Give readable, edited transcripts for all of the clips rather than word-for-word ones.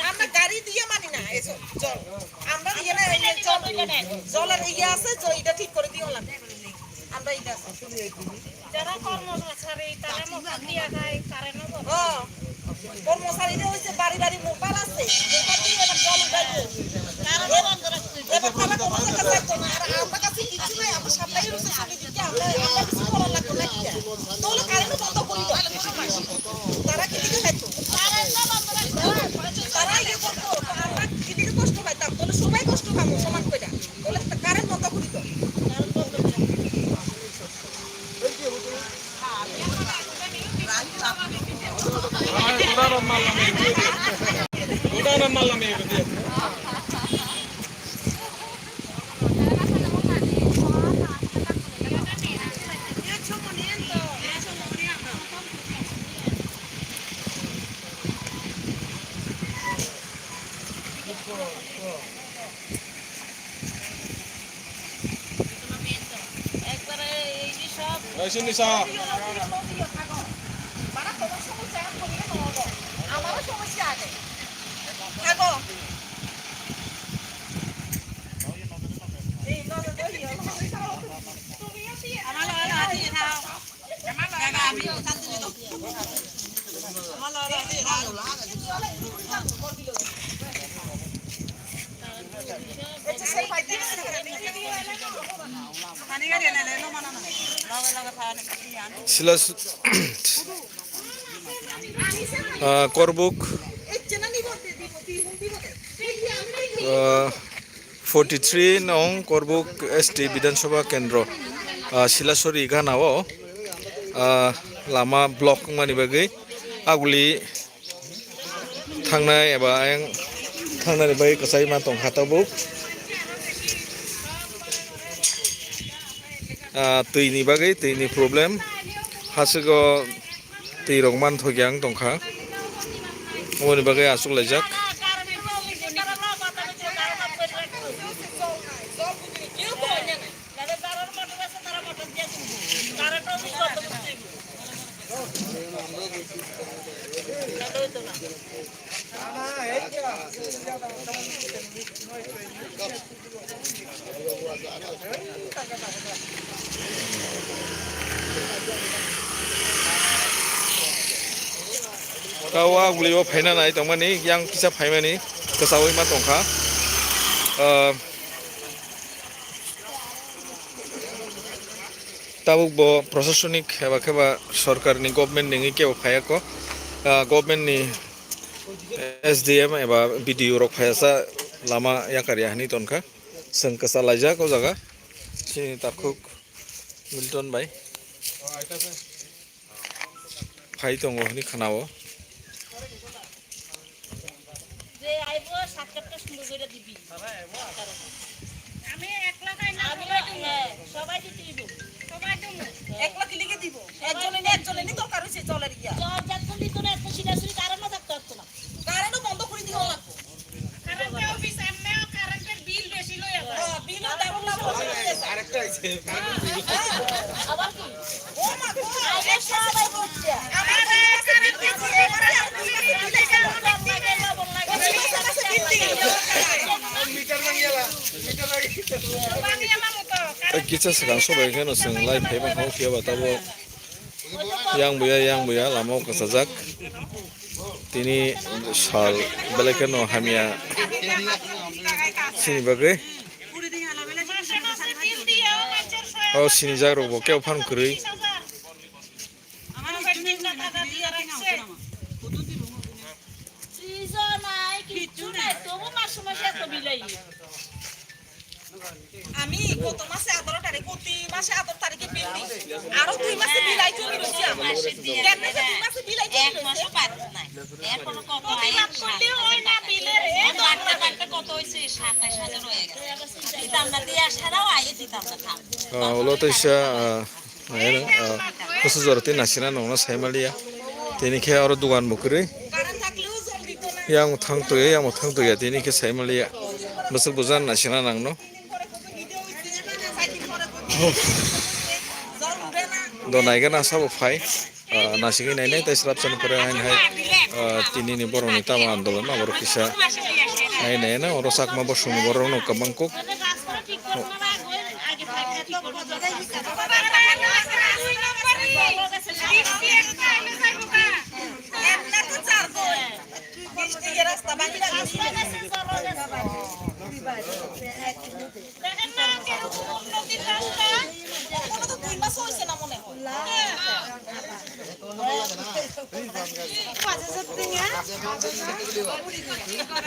আমরা গাড়ি দিয়ে মানি না এসব জল আমরা ইয়ে না জল জলের ইয়ে আছে এটা ঠিক করে দিও না আমরা এটা যারা কর্মচারী তারা মোবাইল দিয়া খায় কারেন্ট কর্মচারীরা হচ্ছে বাড়ি বাড়ি মোবাইল আছে মোবাইল দিয়ে এবার জল উঠাইবো এবার তারা কোনো জায়গা যাইতো না আর আমার কাছে কিছু নাই আমার সামনেই রয়েছে ছবি দিকে আমরা কিছু করার লাগতো না কি তাহলে কারেন্ট বন্ধ করি তারা কি দিকে খাইতো তারা ইয়ে করতো আমরা কি দিকে কষ্ট পাইতাম তাহলে সবাই কষ্ট পাবো সমান করে তাহলে কারেন্ট বন্ধ করি তো আমারও সমস্যা আছে থাকো Silas Korbuk 43 nong Korbuk ST Bidhan Sabha Kendro Silasori Ganao lama blok mani bagai aguli thangnai eba yang thangnai bai kasai ma tong khatabuk tui bagai tui problem hasigo tui rongman thogyang tongkha moni bagai asuk lajak kawa guliwa phaina nai tongmani yang kisa phaimani kasawi ma tongkha tabuk bo प्रशासनिक एबा केबा सरकारनि government नि केबा फायाको government नि SDM एबा BDO रक फायासा लामा याकारिया हनि तनखा जों कसा लाइजा को जागा सिनि ताखुक मिल्टन बाय फाइ दङ हनि खानाव যে আইবো সাতটা সুন্দর করে দিবি আমি একলা খাই না সবাই দিতে দিব সবাই দেব একলা কি লিখে দিব একজনে নি দরকার হইছে চলের ইয়া জল যাতলি তো এত সিরাসরি কারণ থাকতে হতো না কারেন্টও বন্ধ করে দিও লাগবে কারেন্ট অফিস এমনে কারেন্টের বিল বেশি লই আবার বিলও দেব না আরেকটা আইছে আবার কি ও মা গো আইলে সবাই বলছে আমার কারেন্ট দিছে kita sekarang sobat kan usung live hebat mau kia batabo yang buya lama kesajak tini sal balikan no hamia sini bagai oh sini jaro boke opan kuri আমি কত মাসে 18 তারিখ প্রতি মাসে 18 তারিখে বিল দিই আর 2 মাসে বিল আইতো রইছে আমার কেন যে 2 মাসে বিল আইতো এক মাসও পার নাই এখনো কত আই করলে হয় না বিলের এই বারটা কত হইছে 27000 হয়ে গেছে দিতাম না দিয়া সারাও আইয়ে দিতাম না খাম ওলো তো ইসা কসু জরতে নাসিনা নংনা সাইমালিয়া তেনিকে আর দোকান বকরে কারণ থাকলেও জল দিত না yang thang to ya tini ke saimaliya basal buzan nasina nangno do naiga na sabo phai nasigi nai nai tai srap chan pore hain hai tinini boroni tama andolan aboro kisa nainai na oro sakma bosuni borono kabangkok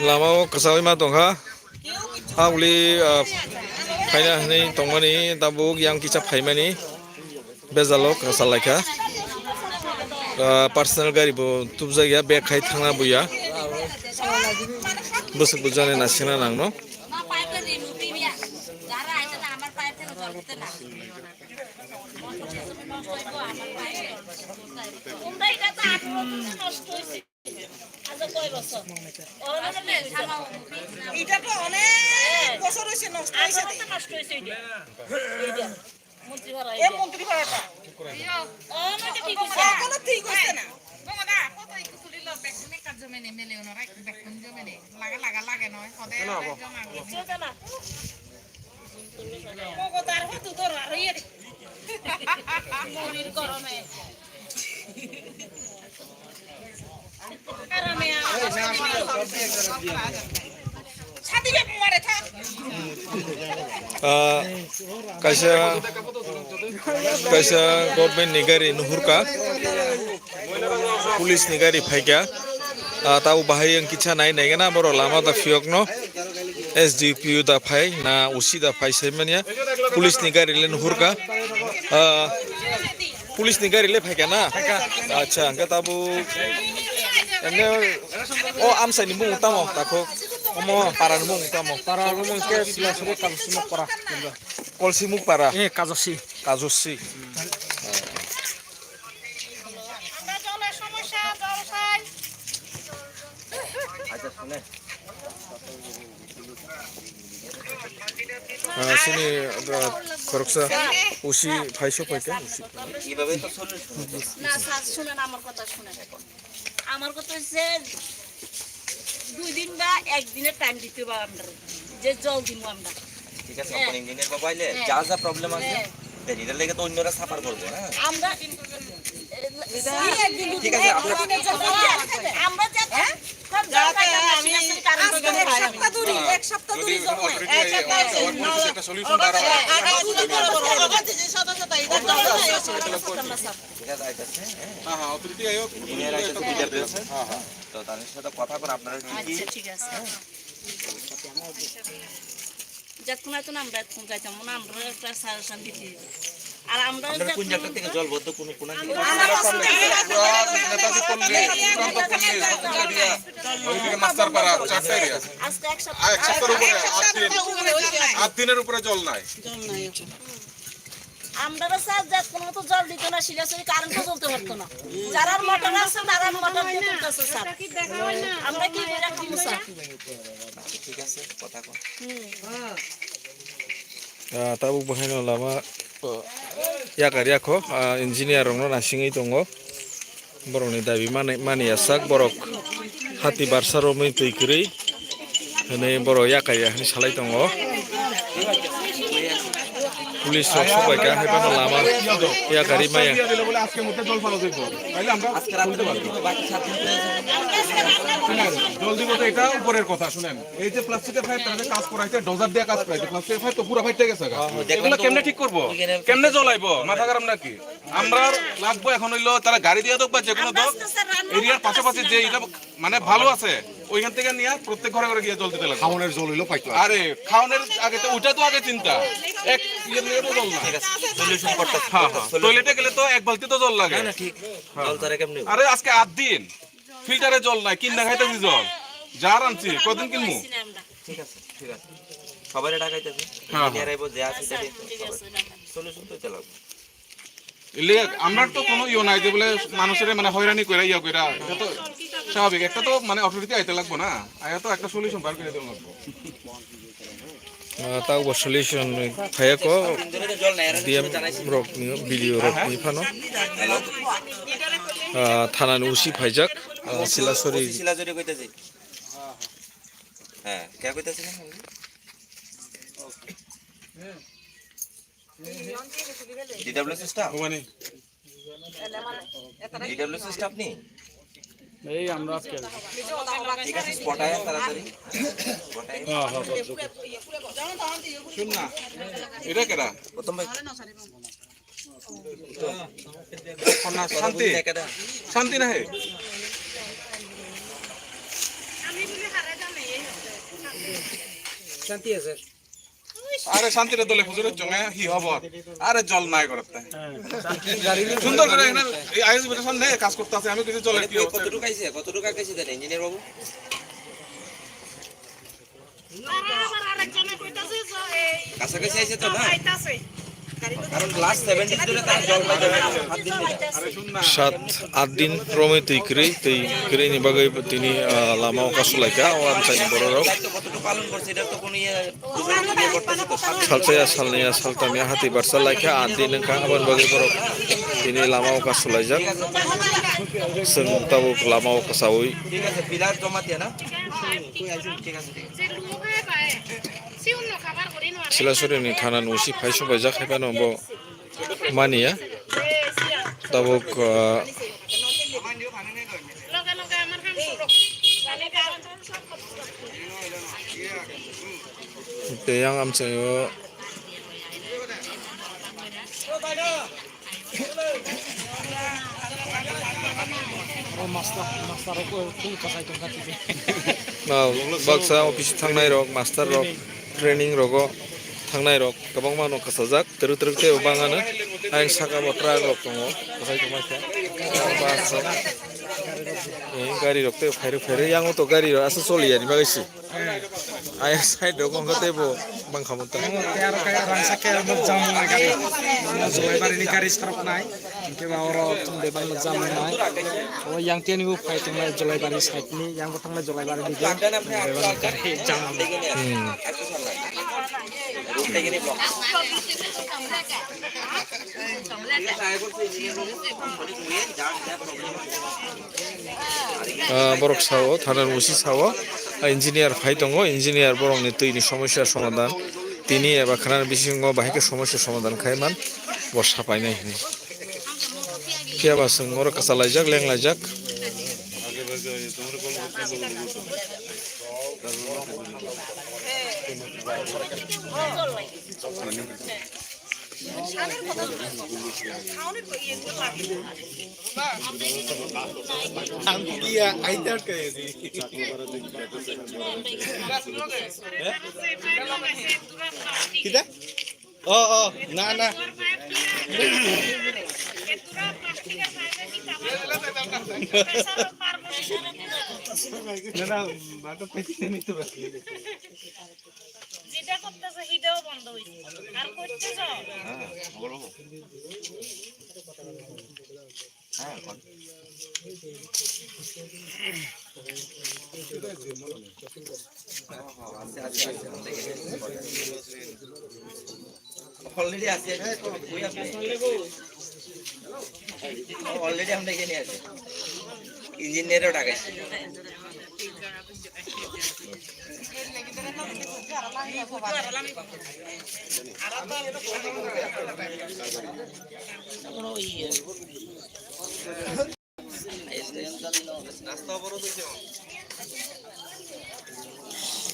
lama kesawi ma tongha hauli kaina ni tongmani tabuk yang kicap kaimani bezalok kasalaika personal gari bo tubja ya bek khai thangna buya busuk bujane nasina nangno এটা তো অনেক বছর হয়েছে নষ্ট হয়েছে এই মন্ত্রী ভাড়াটা এখনো ঠিক হচ্ছে না kaisa government ni gari nuhurka police ni gari phaika tau bahai yang kicha nai nai gana boro lama da fiokno SDPU da phai na usi da phai semania police ni gari le nuhurka police ni gari le phaika na acha angka tabu enge o amsa ni mung tamo takho omo paran mung tamo Para rumong ke sila sulit kalau semua para. kolsi muk para Kazosi. kazusi আমরা জলের সমস্যা জল খাই sini koroksa usi phaisho paika usi না sir শুনেন আমার কথা শুনেন এখন আমার কথা হচ্ছে 2 দিন বা 1 দিনের টাইম দিতে হবে আমরা যে জল দিব আমরা ঠিক আছে আপনি ইঞ্জিনিয়ার বাবা আইলে যা যা প্রবলেম আছে এটার লেগে তো অন্যরা সাফার করবে হ্যাঁ আমরা ঠিক আছে আমরা এক সপ্তাহ ধরে জল নাই একটা সলিউশন ঠিক আছে আইতাছে হ্যাঁ অথরিটি আইও ইঞ্জিনিয়ার আইতাছে বিদার দিয়েছে হ্যাঁ তো তাদের সাথে কথা বলে আপনারা কি আচ্ছা ঠিক আছে যখন এত আমরা এখন যাইতাম না আমরা একটা সাজেশন দিতে আর আমরা কোন জায়গা থেকে জল বদ্ধ কোন কোন মাস্টার পাড়া চারটা এরিয়া আজকে এক এক সপ্তাহের উপরে 8 দিনের উপরে জল নাই আমরা স্যার যে কোনো তো জল দিত না সিরিয়াসলি কারেন্ট তো চলতে পারতো না যারা মোটর আছে তারা মোটর দিয়ে তুলতেছে স্যার আমরা কি করে রাখবো স্যার ঠিক আছে কথা কও tabu bahino lama yakari akho engineer rongno nasingai tongo boroni dabi mani asak borok hati barsaro mai tuikuri hene boro yakari ahni salai tongo police সবাইকে হেবানো লামা ইয়া গাড়ি মায়া আজকের মধ্যে জল ফেলা যাইব তাইলে আমরা আজকে রাতে বাকি 7 দিন জল দিব তো এটা উপরের কথা শুনেন এই যে প্লাস্টিকের ফাইল তাদের কাজ করাইতে ডোজার দিয়ে কাজ করাইতে প্লাস্টিকের ফাইল তো পুরো ফাইটে গেছে এগুলো কেমনে ঠিক করব কেমনে জলাইব মাথা গরম নাকি আমরা লাগবো এখন হইলো তারা গাড়ি দিয়ে দোক বা যে কোনো দোক এরিয়ার পাশাপাশি যে এটা মানে ভালো আছে ওইখান থেকে নিয়ে প্রত্যেক ঘরে ঘরে গিয়ে জল দিতে লাগবে খাওয়ানোর জল হইলো পাইতো আরে খাওয়ানোর আগে তো ওইটা তো আগে চিন্তা এক ইয়ের নিয়ে তো জল না ঠিক আছে সলিউশন করতে হ্যাঁ টয়লেটে গেলে তো এক বালতি তো জল লাগে না ঠিক জল তারে কেমনে আরে আজকে 8 দিন ফিল্টারে জল নাই কিনা খাইতেছি জল যার আনছি কতদিন কিনমু ঠিক আছে সবারে ডাকাইতেছে হ্যাঁ ইঞ্জিনিয়ার আইবো যে আছে সেটা ঠিক আছে সলিউশন তো চালাবো এলে আমরা তো কোনো ইয়ে নাই যে বলে মানুষের মানে হয়রানি কইরা ইয়া কইরা এটা তো স্বাভাবিক একটা তো মানে অথরিটি আইতে লাগবো না আয়া তো একটা সলিউশন বার করে দেব লাগবো tahu solution kaya ko জল নাই আর diam rok ni video rok ni phano thana usi phaijak Silachari শিলাচুরি কইতেছি হ্যাঁ কে কইতেছি না ডিডব্লিউসি স্টাফ ডিডব্লিউসি স্টাফ নি এই আমরা আজকে ঠিক আছে স্পট আয়া তাড়াতাড়ি স্পট আয়া শুন না এটা কেডা প্রথম ভাই শান্তি কেডা শান্তি না হে শান্তি আছে আরে শান্তিরে দলে হুজুরের চঙ্গে হি খবর আরে জল নাই করতে সুন্দর করে এখানে এই আইএস বেটেশন নে কাজ করতে আছে আমি কিছু চলে কি হচ্ছে কতটুকু আইছে দেন ইঞ্জিনিয়ার বাবু কাছাকাছি আইছে তো না কারণ ক্লাস 70 ধরে তার জল পাইতে 7 দিন আরে শুন না 7-8 din romai tei ni bagai tini lama ka sulaika awan sai bororok দায়িত্ব কতটুকু পালন করছে এটা তো কোনো ইয়ে করতেছে তো salcaya salnia saltamia hati barsa laika 8 din ka awan bagai borok tini lama ka sulaijak seng tabuk lama ka sawi ঠিক আছে পিলার জমা দিয়ে না ঠিক আছে Silachari ni thana nusi phaiso baijak haibano bo mania tabuk yang amsayo মাস্টারকো ফুল কাসাই তো কাটিবে baksa office thangnai rok master rok training rogo thangnai rok gobang mano kasajak teruk teruk te bangano aing saka botra rok tongo kasai tomaika bas gari rok te phairu yang to gari ro asu soli ani bagaisi ai side rok ngate bo bangkhamuta তেয়ার কায়া রাংসা কে মজাম লাগাই জয় বাড়ি গাড়ি start নাই কে বাওর তুমবে by মজাম নাই ও yang tian gu phi তুমি জলাই বাড়ি side নি yang বতং জলাই বাড়ি দিকে গাড়ি জাম রুট থেকে নি block borok sawo thana musi sawo engineer phai tongo engineer borok ni tui ni সমস্যার সমাধান তিনি এবা খানার বিশেষজ্ঞ বাহিকে সমস্যার সমাধান খাইমান বর্ষা পাই নাই হিনি কিয়াবা সং ওর কাসালাইজাক লেংলাইজাক Kita? Oh, na. যেটা করতেছে হিটাও বন্ধ হইছে আর করতেছ বলবো হ্যাঁ অলরেডি আছে অলরেডি আমরা এখানে আছি ইঞ্জিনিয়ারও টাকাইছি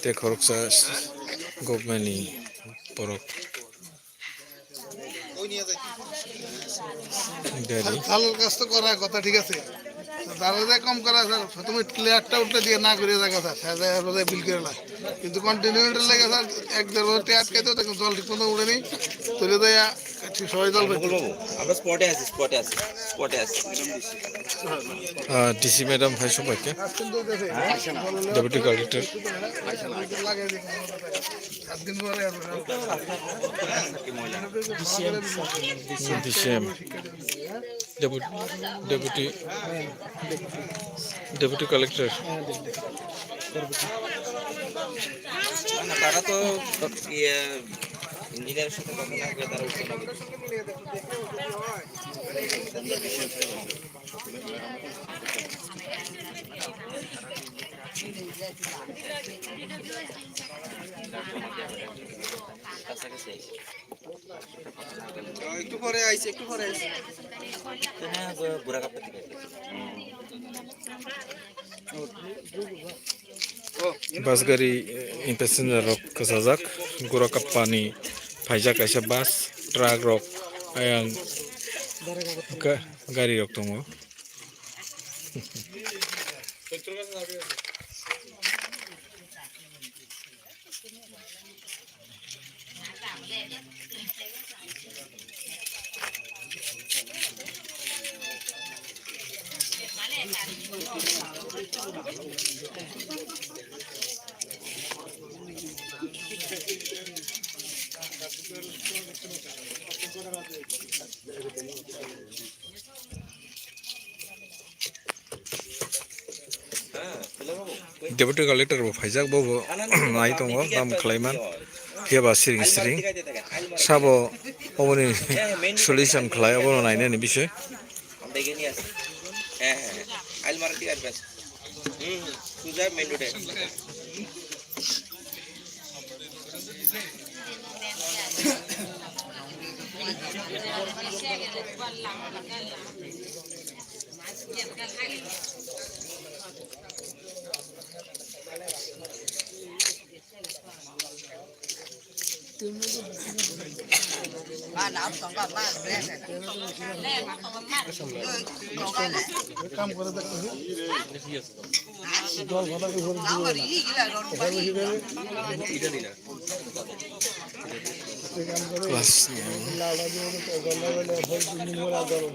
te khoroksa government borok gari ভালো কাজ তো করার কথা ঠিক আছে দালালে কম করা স্যার তুমি ক্লিয়ারটা উঠে দিয়ে না করে জায়গা স্যার রোজে বিল করে না কিন্তু কন্টিনিউটি লেগে স্যার এক দেড় বছর আটকে তো দেখুন জল ঠিক মতো উঠেনি তুলে দেয়া সবাই জল পেয়েছে বাবু আমরা স্পটে আছি DC madam phaiso baike deputy collector লাগে দেখুন 7 দিন পরে DCM deputy collector তারা তো ইঞ্জিনিয়ারের সাথে কথা না বলে তারা উঠতে পারে কাছাকাছি একটু পরে আইছে হ্যাঁ বুড়া কাপড় দিকে bus gari passenger rok kasajak gura kapani phaijak kaisa bus truck rok ayang gari rok tongo Deputy Collector bo phaijak bo nai tongo tam khlaiman hiaba siring siring sabo oboni solution khlai obono naine ni bishoy আমরা এগিয়ে নিয়ে আসি হ্যাঁ হ্যাঁ আইল মারা ঠিক আসবে সুজা মেন রোডে কাম করে দেখতেছি জল ভাটা class করে